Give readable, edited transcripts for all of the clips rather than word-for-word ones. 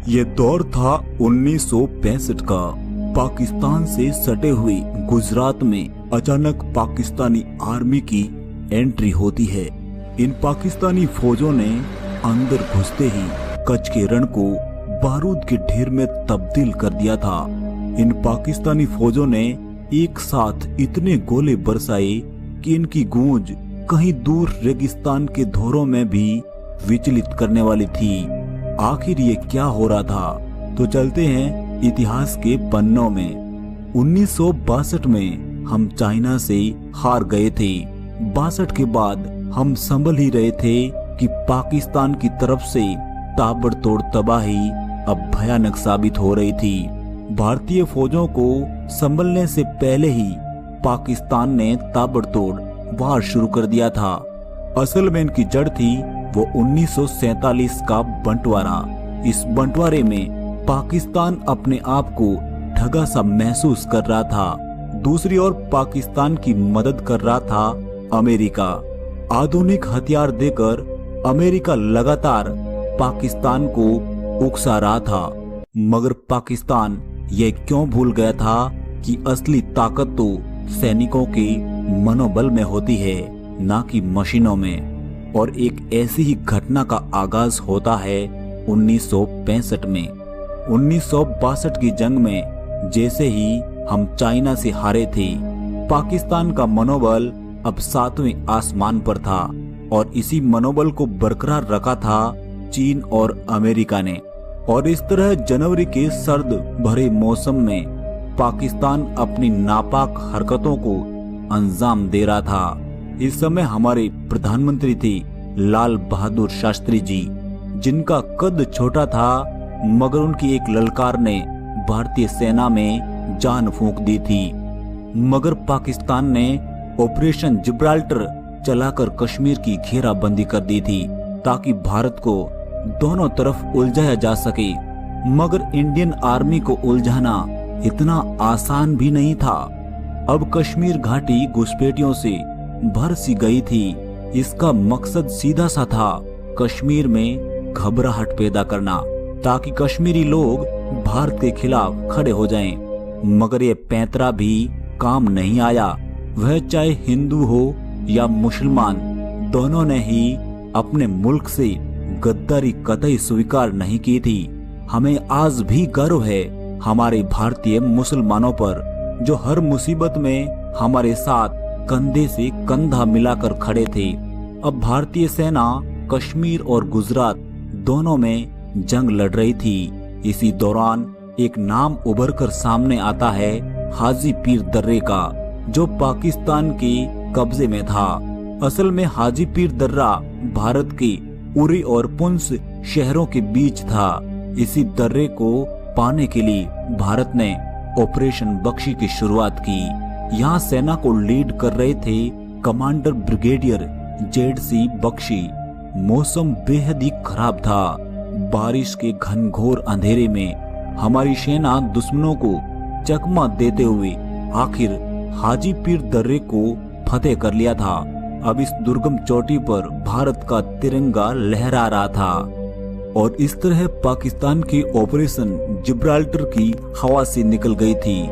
ये दौर था 1965 का। पाकिस्तान से सटे हुए गुजरात में अचानक पाकिस्तानी आर्मी की एंट्री होती है। इन पाकिस्तानी फौजों ने अंदर घुसते ही कच्छ के रण को बारूद के ढेर में तब्दील कर दिया था। इन पाकिस्तानी फौजों ने एक साथ इतने गोले बरसाए कि इनकी गूंज कहीं दूर रेगिस्तान के धोरों में भी विचलित करने वाली थी। आखिर ये क्या हो रहा था? तो चलते हैं इतिहास के पन्नों में। 1962 में हम चाइना से हार गए थे। 62 के बाद हम संभल ही रहे थे कि पाकिस्तान की तरफ से ताबड़तोड़ तबाही अब भयानक साबित हो रही थी। भारतीय फौजों को संभलने से पहले ही पाकिस्तान ने ताबड़तोड़ वार शुरू कर दिया था। असल में इनकी जड़ थी वो 1947 का बंटवारा। इस बंटवारे में पाकिस्तान अपने आप को ठगा सा महसूस कर रहा था। दूसरी ओर पाकिस्तान की मदद कर रहा था अमेरिका। आधुनिक हथियार देकर अमेरिका लगातार पाकिस्तान को उकसा रहा था। मगर पाकिस्तान ये क्यों भूल गया था कि असली ताकत तो सैनिकों के मनोबल में होती है, ना कि मशीनों में। और एक ऐसी ही घटना का आगाज होता है 1965 में। 1962 की जंग में जैसे ही हम चाइना से हारे थे, पाकिस्तान का मनोबल अब 7वें आसमान पर था। और इसी मनोबल को बरकरार रखा था चीन और अमेरिका ने। और इस तरह जनवरी के सर्द भरे मौसम में पाकिस्तान अपनी नापाक हरकतों को अंजाम दे रहा था। इस समय हमारे प्रधानमंत्री थे लाल बहादुर शास्त्री जी, जिनका कद छोटा था मगर उनकी एक ललकार ने भारतीय सेना में जान फूंक दी थी। मगर पाकिस्तान ने ऑपरेशन जिब्राल्टर चलाकर कश्मीर की घेराबंदी कर दी थी ताकि भारत को दोनों तरफ उलझाया जा सके। मगर इंडियन आर्मी को उलझाना इतना आसान भी नहीं था। अब कश्मीर घाटी घुसपैठियों से भर सी गई थी। इसका मकसद सीधा सा था, कश्मीर में घबराहट पैदा करना ताकि कश्मीरी लोग भारत के खिलाफ खड़े हो जाएं। मगर ये पैंतरा भी काम नहीं आया। वह चाहे हिंदू हो या मुसलमान, दोनों ने ही अपने मुल्क से गद्दारी कतई स्वीकार नहीं की थी। हमें आज भी गर्व है हमारे भारतीय मुसलमानों पर, जो हर मुसीबत में हमारे साथ कंधे से कंधा मिलाकर खड़े थे। अब भारतीय सेना कश्मीर और गुजरात दोनों में जंग लड़ रही थी। इसी दौरान एक नाम उभर कर सामने आता है हाजी पीर दर्रे का, जो पाकिस्तान के कब्जे में था। असल में हाजी पीर दर्रा भारत के उरी और पुंछ शहरों के बीच था। इसी दर्रे को पाने के लिए भारत ने ऑपरेशन बख्शी की शुरुआत की। यहाँ सेना को लीड कर रहे थे कमांडर ब्रिगेडियर जेड.सी. बख्शी। मौसम बेहद ही खराब था। बारिश के घनघोर अंधेरे में हमारी सेना दुश्मनों को चकमा देते हुए आखिर हाजी पीर दर्रे को फतेह कर लिया था। अब इस दुर्गम चोटी पर भारत का तिरंगा लहरा रहा था। और इस तरह पाकिस्तान की ऑपरेशन जिब्राल्टर की हवा से निकल गई थी।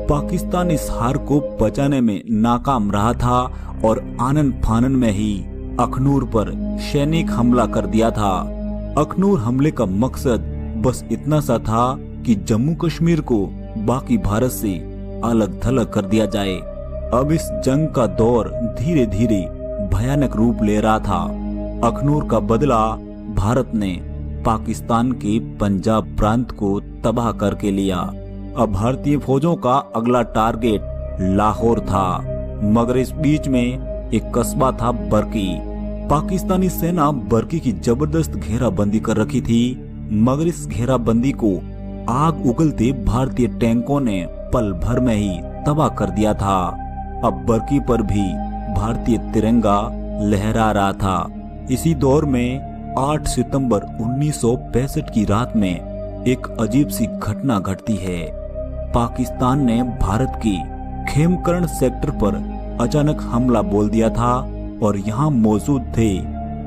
पाकिस्तान इस हार को बचाने में नाकाम रहा था और आनन फानन में ही अखनूर पर सैनिक हमला कर दिया था। अखनूर हमले का मकसद बस इतना सा था कि जम्मू कश्मीर को बाकी भारत से अलग थलग कर दिया जाए। अब इस जंग का दौर धीरे धीरे भयानक रूप ले रहा था। अखनूर का बदला भारत ने पाकिस्तान के पंजाब प्रांत को तबाह करके लिया। अब भारतीय फौजों का अगला टारगेट लाहौर था। मगर इस बीच में एक कस्बा था बर्की। पाकिस्तानी सेना बर्की की जबरदस्त घेराबंदी कर रखी थी। मगर इस घेराबंदी को आग उगलते भारतीय टैंकों ने पल भर में ही तबाह कर दिया था। अब बर्की पर भी भारतीय तिरंगा लहरा रहा था। इसी दौर में 8 सितंबर 1965 की रात में एक अजीब सी घटना घटती है। पाकिस्तान ने भारत की खेमकरण सेक्टर पर अचानक हमला बोल दिया था और यहाँ मौजूद थे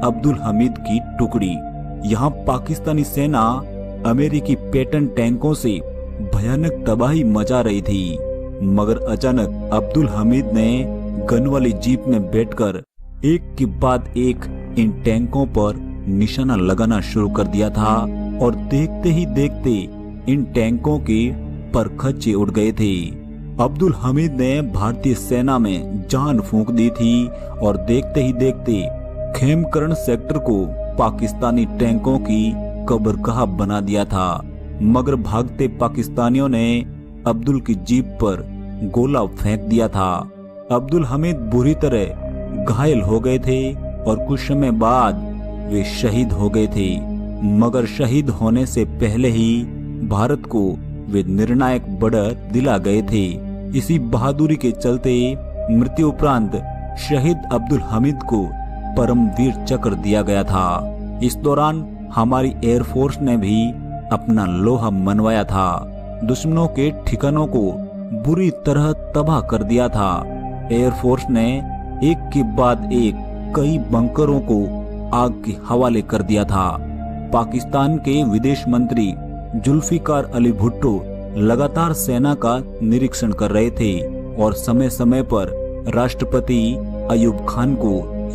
अब्दुल हमीद की टुकड़ी। यहाँ पाकिस्तानी सेना अमेरिकी पेटन टैंकों से भयानक तबाही मचा रही थी। मगर अचानक अब्दुल हमीद ने गन वाली जीप में बैठकर एक के बाद एक इन टैंकों पर निशाना लगाना शुरू कर दिया था और देखते ही देखते इन टैंकों के परखच्चे उड़ गए थे। अब्दुल हमीद ने भारतीय सेना में जान फूंक दी थी और देखते ही देखते खेमकरण सेक्टर को पाकिस्तानी टैंकों की कब्रगाह बना दिया था। मगर भागते पाकिस्तानियों ने अब्दुल की जीप पर गोला फेंक दिया था। अब्दुल हमीद बुरी तरह घायल हो गए थे और कुछ समय बाद वे शहीद हो गए थे। मगर शहीद होने से पहले ही भारत को वे निर्णायक बढ़त दिला गए थे। इसी बहादुरी के चलते मृत्यु उपरांत शहीद अब्दुल हमीद को परमवीर चक्र दिया गया था। इस दौरान हमारी एयरफोर्स ने भी अपना लोहा मनवाया था। दुश्मनों के ठिकानों को बुरी तरह तबाह कर दिया था। एयरफोर्स ने एक के बाद एक कई बंकरों को आग के हवाले कर दिया था। पाकिस्तान के विदेश मंत्री जुल्फिकार अली भुट्टो लगातार सेना का निरीक्षण कर रहे थे और समय समय पर राष्ट्रपति अयूब खान को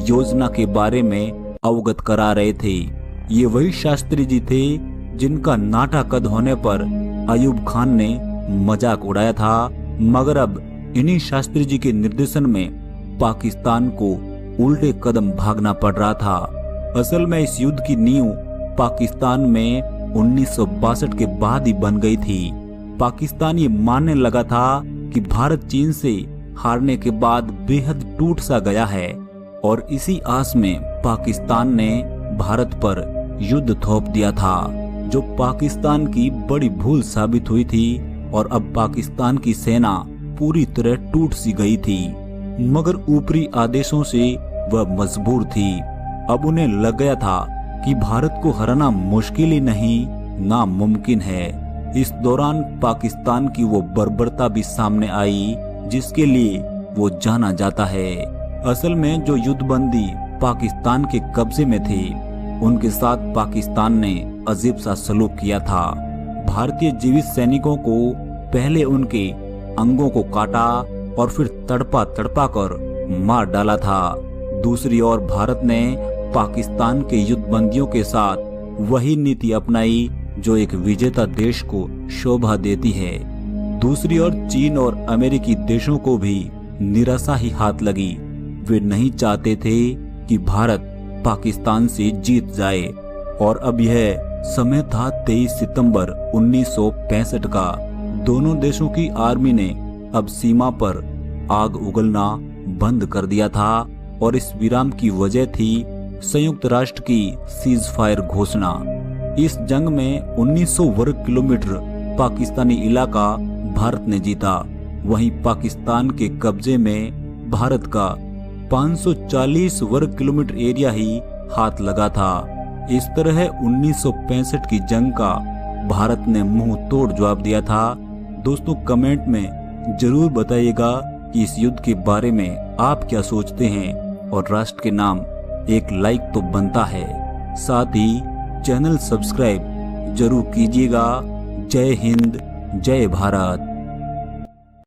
योजना के बारे में अवगत करा रहे थे। ये वही शास्त्री जी थे जिनका नाटा कद होने पर अयूब खान ने मजाक उड़ाया था। मगर अब इन्हीं शास्त्री जी के निर्देशन में पाकिस्तान को उल्टे कदम भागना पड़ रहा था। असल में इस युद्ध की नींव पाकिस्तान में 1962 के बाद ही बन गई थी। पाकिस्तान ये मानने लगा था कि भारत चीन से हारने के बाद बेहद टूट सा गया है और इसी आस में पाकिस्तान ने भारत पर युद्ध थोप दिया था, जो पाकिस्तान की बड़ी भूल साबित हुई थी और अब पाकिस्तान की सेना पूरी तरह टूट सी गई थी। मगर ऊपरी आदेशों से वह मजबूर थी। अब उन्हें लग गया था कि भारत को हराना मुश्किल ही नहीं नामुमकिन है। इस दौरान पाकिस्तान की वो बर्बरता भी सामने आई जिसके लिए वो जाना जाता है। असल में जो युद्धबंदी पाकिस्तान के कब्जे में थे उनके साथ पाकिस्तान ने अजीब सा सलूक किया था। भारतीय जीवित सैनिकों को पहले उनके अंगों को काटा और फिर तड़पा तड़पा कर मार डाला था। दूसरी ओर भारत ने पाकिस्तान के युद्धबंदियों के साथ वही नीति अपनाई जो एक विजेता देश को शोभा देती है। दूसरी ओर चीन और अमेरिकी देशों को भी निराशा ही हाथ लगी। वे नहीं चाहते थे कि भारत पाकिस्तान से जीत जाए और अब यह समय था 23 सितंबर 1965 का। दोनों देशों की आर्मी ने अब सीमा पर आग उगलना बंद कर दिया था और इस विराम की वजह थी संयुक्त राष्ट्र की सीज फायर घोषणा। इस जंग में 1900 वर्ग किलोमीटर पाकिस्तानी इलाका भारत ने जीता। वहीं पाकिस्तान के कब्जे में भारत का 540 वर्ग किलोमीटर एरिया ही हाथ लगा था। इस तरह 1965 की जंग का भारत ने मुंह तोड़ जवाब दिया था। दोस्तों कमेंट में जरूर बताइएगा कि इस युद्ध के बारे में आप क्या सोचते हैं और राष्ट्र के नाम एक लाइक तो बनता है, साथ ही चैनल सब्सक्राइब जरूर कीजिएगा। जय हिंद, जय भारत।